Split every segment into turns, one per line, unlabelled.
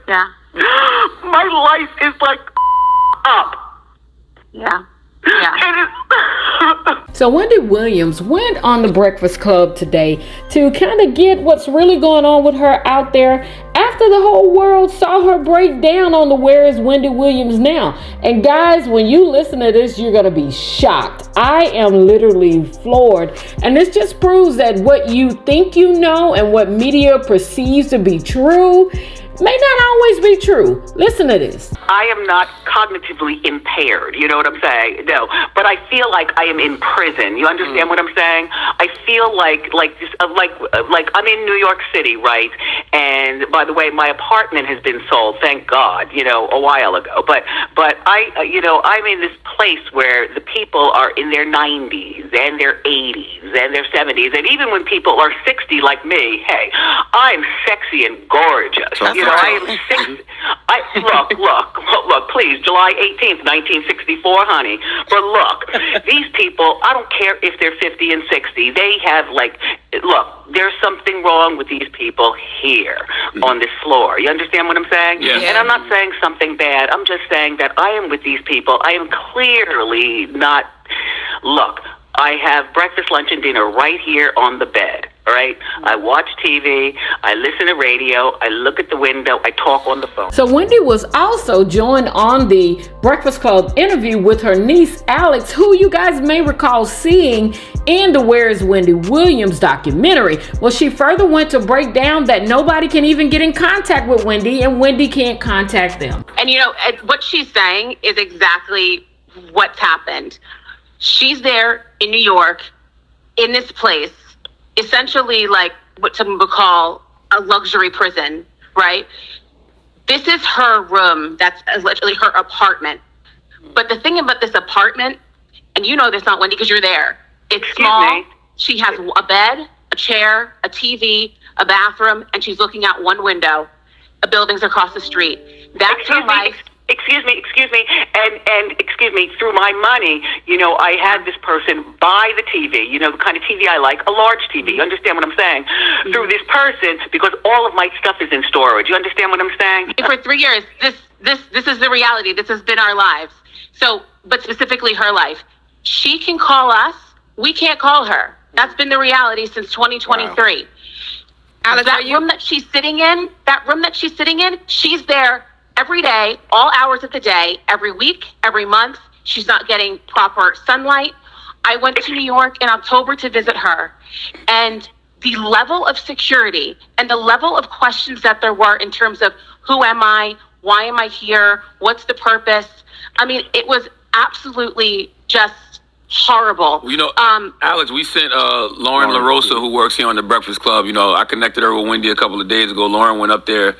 Yeah.
My life is like up.
Yeah. Yeah.
So Wendy Williams went on the Breakfast Club today to kind of get what's really going on with her out there after the whole world saw her break down on the Where is Wendy Williams Now. And guys, when you listen to this, you're going to be shocked. I am literally floored. And this just proves that what you think you know and what media perceives to be true may not always be true. Listen to this.
I am not cognitively impaired, you know what I'm saying? No, but I feel like I am in prison. You understand what I'm saying? I feel like I'm in New York City, right? And by the way, my apartment has been sold, thank God, a while ago. But I'm in this place where the people are in their 90s and their 80s and their 70s, and even when people are 60 like me, hey, I'm sexy and gorgeous. I am 60. Look, please, July 18th, 1964, honey. But look, these people, I don't care if they're 50 and 60. They have, there's something wrong with these people here on this floor. You understand what I'm saying?
Yeah.
And I'm not saying something bad. I'm just saying that I am with these people. I am clearly not. Look, I have breakfast, lunch, and dinner right here on the bed. All right? I watch TV, I listen to radio, I look at the window, I talk on the phone.
So Wendy was also joined on the Breakfast Club interview with her niece, Alex, who you guys may recall seeing in the Where is Wendy Williams documentary. Well, she further went to break down that nobody can even get in contact with Wendy, and Wendy can't contact them.
And what she's saying is exactly what's happened. She's there in New York, in this place, essentially like what some would call a luxury prison, right? This is her room. That's literally her apartment. But the thing about this apartment, and this, not Wendy, because you're there, it's small. She has a bed, a chair, a TV, a bathroom, and she's looking out one window. The buildings across the street. That's her life.
Excuse me, and excuse me, through my money, I had this person buy the TV, the kind of TV I like, a large TV. You understand what I'm saying? Mm-hmm. Through this person, because all of my stuff is in storage. You understand what I'm saying?
For 3 years, this is the reality. This has been our lives. So, but specifically her life. She can call us. We can't call her. That's been the reality since 2023. Wow. Alex, that room that she's sitting in, she's there every day, all hours of the day, every week, every month. She's not getting proper sunlight. I went to New York in October to visit her, and the level of security and the level of questions that there were in terms of who am I, why am I here, what's the purpose? I mean, it was absolutely just horrible.
Alex, we sent Lauren LaRosa, who works here on the Breakfast Club. I connected her with Wendy a couple of days ago. Lauren went up there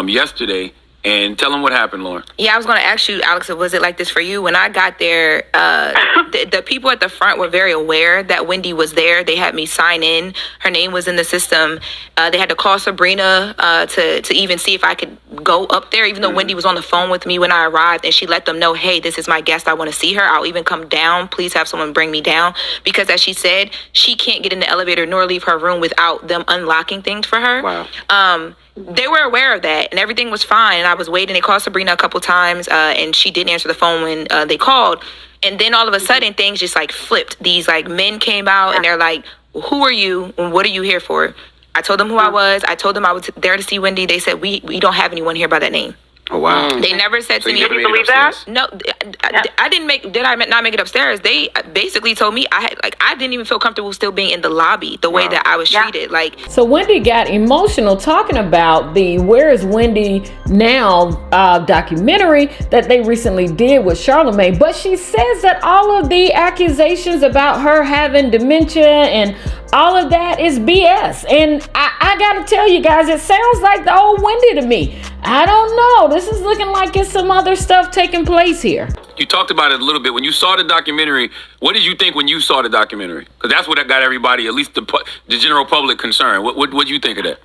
yesterday. And tell them what happened, Lauren.
Yeah, I was going to ask you, Alex, was it like this for you? When I got there, the people at the front were very aware that Wendy was there. They had me sign in. Her name was in the system. They had to call Sabrina to even see if I could go up there, even though Wendy was on the phone with me when I arrived. And she let them know, hey, this is my guest. I want to see her. I'll even come down. Please have someone bring me down. Because as she said, she can't get in the elevator nor leave her room without them unlocking things for her.
Wow.
They were aware of that, and everything was fine. And I was waiting. They called Sabrina a couple times, and she didn't answer the phone when they called. And then all of a sudden, things just flipped. These men came out, and they're like, "Who are you? And what are you here for?" I told them who I was. I told them I was there to see Wendy. They said, "We don't have anyone here by that name."
Oh, wow.
They never said to me.
Did you believe that?
No, I didn't did I not make it upstairs? They basically told me I didn't even feel comfortable still being in the lobby the way that I was treated.
So Wendy got emotional talking about the Where is Wendy Now documentary that they recently did with Charlamagne. But she says that all of the accusations about her having dementia and all of that is BS. And I gotta tell you guys, it sounds like the old Wendy to me. I don't know. This is looking like it's some other stuff taking place here.
You talked about it a little bit. When you saw the documentary, what did you think when you saw the documentary? Because that's what got everybody, at least the general public, concerned. What did you think of that?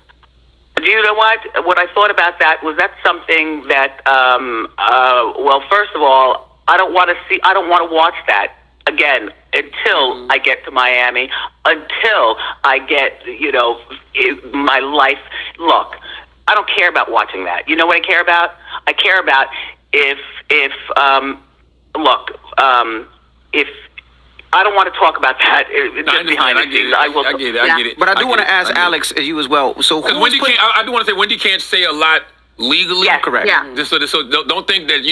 Do you know what? What I thought about that was that's something that, well, first of all, I don't want to watch that again until I get to Miami, until I get, my life. Look, I don't don't care about watching that. You know what I care about? I care about if I don't want to talk about that. Just behind the scenes, I get it.
But I do want to ask Alex, you as well. So
Wendy can't. I do want to say Wendy can't say a lot legally.
Yes.
Correct.
Yeah.
So don't think that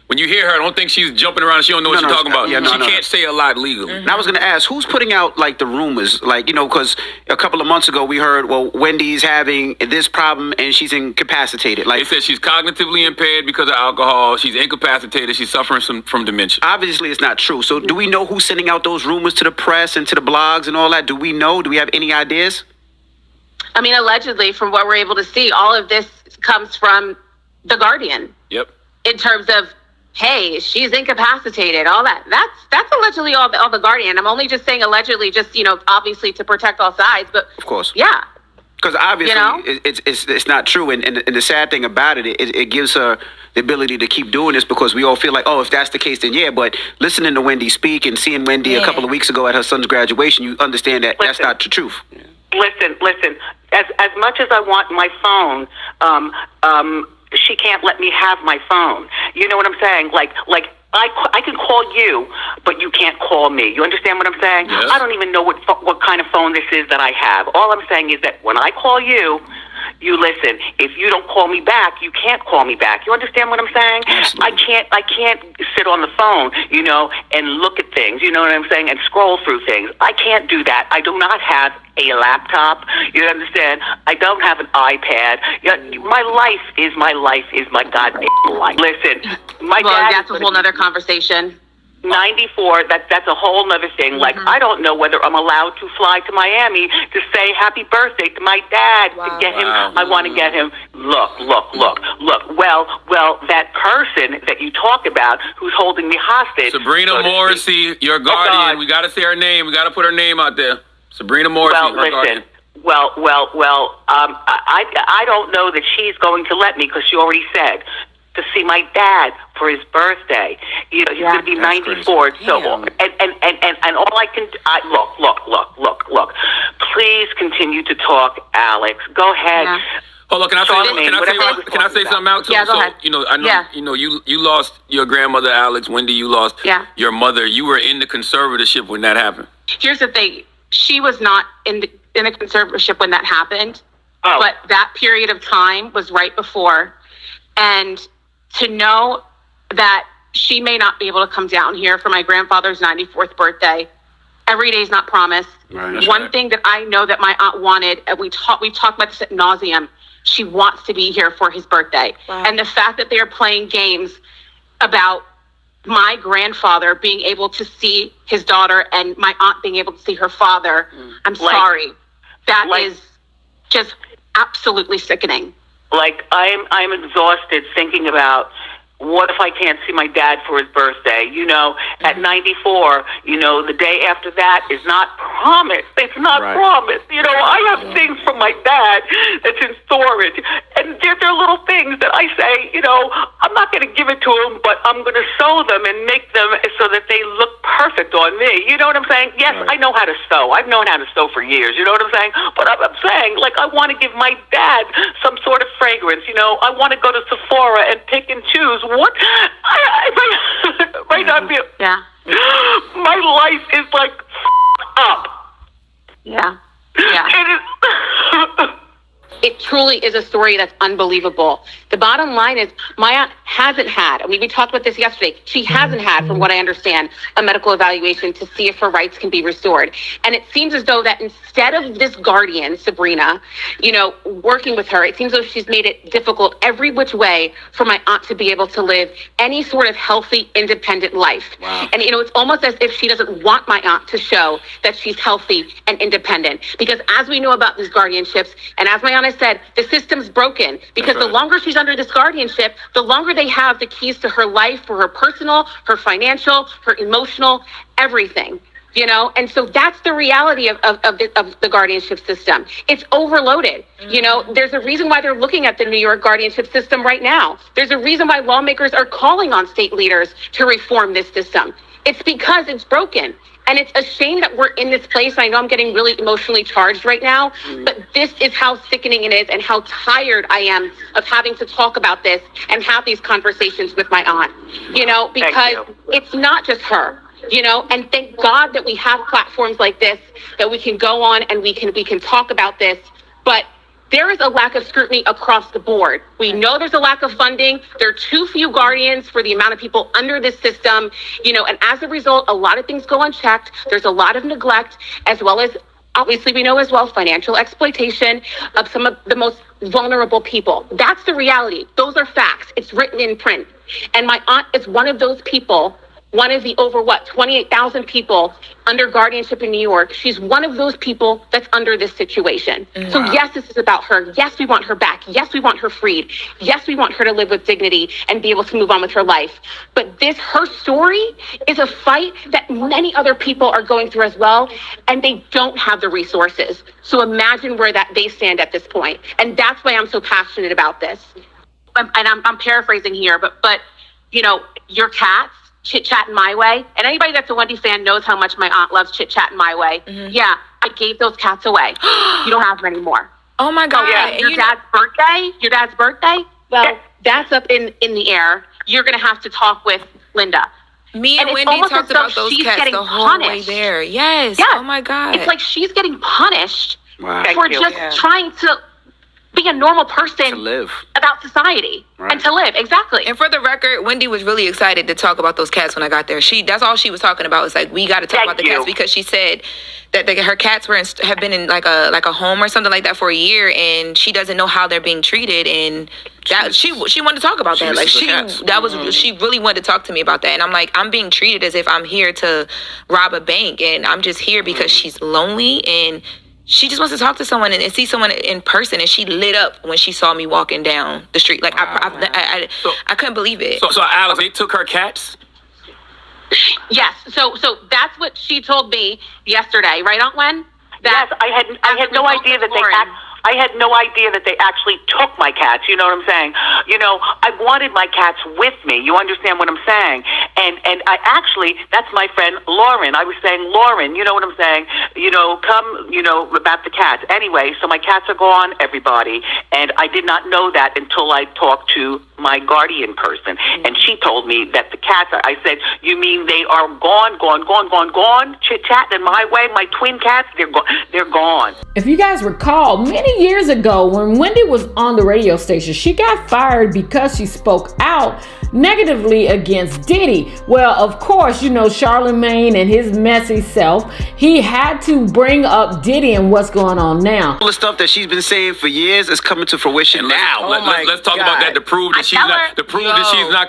when you hear her, don't think she's jumping around. She don't know what she's talking about. She can't say a lot legally.
And I was going to ask, who's putting out like the rumors? Like, because a couple of months ago we heard, well, Wendy's having this problem and she's incapacitated. Like,
They said she's cognitively impaired because of alcohol. She's incapacitated. She's suffering from dementia.
obviously it's not true. So do we know who's sending out those rumors to the press and to the blogs and all that? Do we know? Do we have any ideas?
I mean, allegedly, from what we're able to see, all of this comes from The Guardian
Yep.
in terms of, hey, she's incapacitated, all that. That's allegedly all the Guardian. I'm only just saying allegedly, just, obviously to protect all sides. But
Of course.
yeah.
Because obviously it's not true. And the sad thing about it gives her the ability to keep doing this because we all feel like, oh, if that's the case, then yeah. But listening to Wendy speak and seeing Wendy a couple of weeks ago at her son's graduation, you understand that that's not the truth.
Listen. As much as I want my phone, she can't let me have my phone. You know what I'm saying? Like I can call you, but you can't call me. You understand what I'm saying?
Yes.
I don't even know what kind of phone this is that I have. All I'm saying is that when I call you, you listen. If you don't call me back, you can't call me back. You understand what I'm saying?
Absolutely.
I can't sit on the phone, and look at things. You know what I'm saying? And scroll through things. I can't do that. I do not have a laptop. You understand? I don't have an iPad. My life is my goddamn life. Listen, my dad.
That's a whole nother conversation.
94, that's a whole nother thing. Like, I don't know whether I'm allowed to fly to Miami to say happy birthday to my dad, to get him. I want to get him. Look. Well, that person that you talk about who's holding me hostage.
Sabrina Morrissey, your guardian. We got to say her name. We got to put her name out there. Sabrina Morrissey,
Well,
guardian.
I don't know that she's going to let me because she already said to see my dad for his birthday. He's going to be 94.
Crazy.
So, and all I can look. Please continue to talk, Alex. Go ahead.
Yeah.
Hold on, can I say something out?
Yeah, go ahead.
I know, you lost your grandmother, Alex. Wendy, you lost your mother. You were in the conservatorship when that happened.
Here's the thing. She was not in the conservatorship when that happened.
Oh.
But that period of time was right before. And to know that she may not be able to come down here for my grandfather's 94th birthday, every day is not promised.
Right.
One thing that I know that my aunt wanted, and we've talked about this ad nauseum, she wants to be here for his birthday.
Wow.
And the fact that they're playing games about my grandfather being able to see his daughter and my aunt being able to see her father, I'm sorry. That is just absolutely sickening.
Like, I'm exhausted thinking about what if I can't see my dad for his birthday? At 94, the day after that is not promised. It's not promised. I have things from my dad that's in storage. And they're little things that I say, I'm not going to give it to him, but I'm going to sew them and make them so that they look perfect on me. You know what I'm saying? Yes, I know how to sew. I've known how to sew for years. You know what I'm saying? But I'm saying, like, I want to give my dad some sort of fragrance. I want to go to Sephora and pick and choose. What? I might not be.
Yeah.
My life is like up.
Yeah.
It is.
It truly is a story that's unbelievable. The bottom line is my aunt hasn't had, we talked about this yesterday, she hasn't had, from what I understand, a medical evaluation to see if her rights can be restored. And it seems as though that instead of this guardian, Sabrina, working with her, it seems as though she's made it difficult every which way for my aunt to be able to live any sort of healthy, independent life.
Wow.
And, it's almost as if she doesn't want my aunt to show that she's healthy and independent. Because as we know about these guardianships, and as my aunt has said, the system's broken. Because the longer she's under this guardianship, the longer they have the keys to her life, for her personal, her financial, her emotional, everything. And so that's the reality of the guardianship system. It's overloaded. There's a reason why they're looking at the New York guardianship system right now. There's a reason why lawmakers are calling on state leaders to reform this system. It's because it's broken. And it's a shame that we're in this place. I know I'm getting really emotionally charged right now, but this is how sickening it is and how tired I am of having to talk about this and have these conversations with my aunt, because it's not just her, and thank God that we have platforms like this that we can go on and we can talk about this. But there is a lack of scrutiny across the board. We know there's a lack of funding. There are too few guardians for the amount of people under this system, and as a result, a lot of things go unchecked. There's a lot of neglect, as well as, obviously, we know as well, financial exploitation of some of the most vulnerable people. That's the reality. Those are facts. It's written in print. And my aunt is one of those people, one of the over 28,000 people under guardianship in New York. She's one of those people that's under this situation. Wow. So yes, this is about her. Yes, we want her back. Yes, we want her freed. Yes, we want her to live with dignity and be able to move on with her life. But her story is a fight that many other people are going through as well, and they don't have the resources. So imagine where they stand at this point. And that's why I'm so passionate about this. And I'm paraphrasing here, but your cats chit-chatting my way, and anybody that's a Wendy fan knows how much my aunt loves chit-chatting my way. Mm-hmm. Yeah, I gave those cats away. You don't have them anymore.
Oh my God.
Your dad's birthday, well, that's up in the air. You're going to have to talk with Linda.
Me and Wendy talked about those cats the whole way there. Yes. Oh my God.
It's like she's getting punished for just trying to be a normal person
to live
about society and to live. Exactly.
And for the record, Wendy was really excited to talk about those cats when I got there. That's all she was talking about. Was like, we got to talk about the cats, because she said that her cats have been in like a home or something like that for a year, and she doesn't know how they're being treated. And that she wanted to talk about that. Like she really wanted to talk to me about that. And I'm like, I'm being treated as if I'm here to rob a bank, and I'm just here because she's lonely and she just wants to talk to someone and see someone in person. And she lit up when she saw me walking down the street. Like, I couldn't believe it.
So Alex, they took her cats?
Yes. So that's what she told me yesterday, right, Aunt Wen?
Yes, I had no idea that I had no idea that they actually took my cats. You know what I'm saying? I wanted my cats with me. You understand what I'm saying? And I actually, that's my friend Lauren. I was saying, Lauren, you know what I'm saying? Come, about the cats. Anyway, so my cats are gone, everybody. And I did not know that until I talked to my guardian person. And she told me that the cats I said, you mean they are gone, chit-chatting my way? My twin cats, they're gone.
If you guys recall, many years ago when Wendy was on the radio station, she got fired because she spoke out negatively against Diddy. Well, of course, Charlemagne and his messy self, he had to bring up Diddy and what's going on now.
All the stuff that she's been saying for years is coming to fruition now.
Let's talk about that to prove that she's not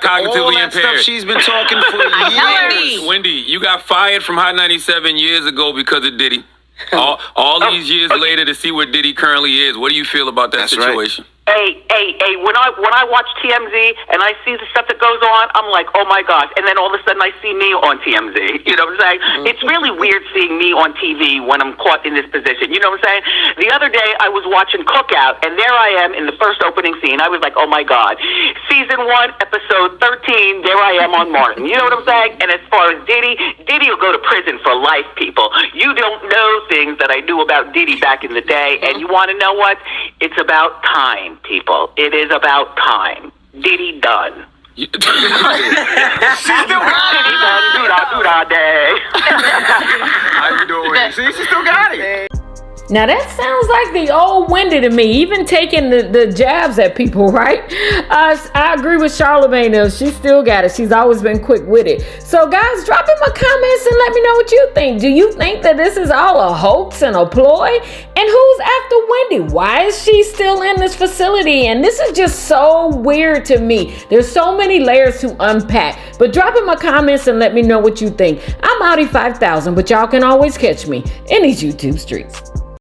cognitively impaired.
Stuff she's been talking for years.
Wendy, you got fired from Hot 97 years ago because of Diddy. All these years later to see where Diddy currently is. What do you feel about that situation?
Right.
Hey, when I watch TMZ and I see the stuff that goes on, I'm like, oh my gosh. And then all of a sudden I see me on TMZ. You know what I'm saying? Mm-hmm. It's really weird seeing me on TV when I'm caught in this position. You know what I'm saying? The other day I was watching Cookout, and there I am in the first opening scene. I was like, oh my God. Season 1, episode 13, there I am on Martin. You know what I'm saying? And as far as Diddy will go to prison for life, people. You don't know things that I knew about Diddy back in the day. And you want to know what? It's about time. People, it is about time. Diddy done.
She's still got it.
Diddy done. Do-da day.
How you doing? See, she still got it.
Now that sounds like the old Wendy to me, even taking the jabs at people, right? I agree with Charlemagne though. She still got it. She's always been quick with it. So guys, drop in my comments and let me know what you think. Do you think that this is all a hoax and a ploy? And who's after Wendy? Why is she still in this facility? And this is just so weird to me. There's so many layers to unpack. But drop in my comments and let me know what you think. I'm Audi 5000, but y'all can always catch me in these YouTube streets.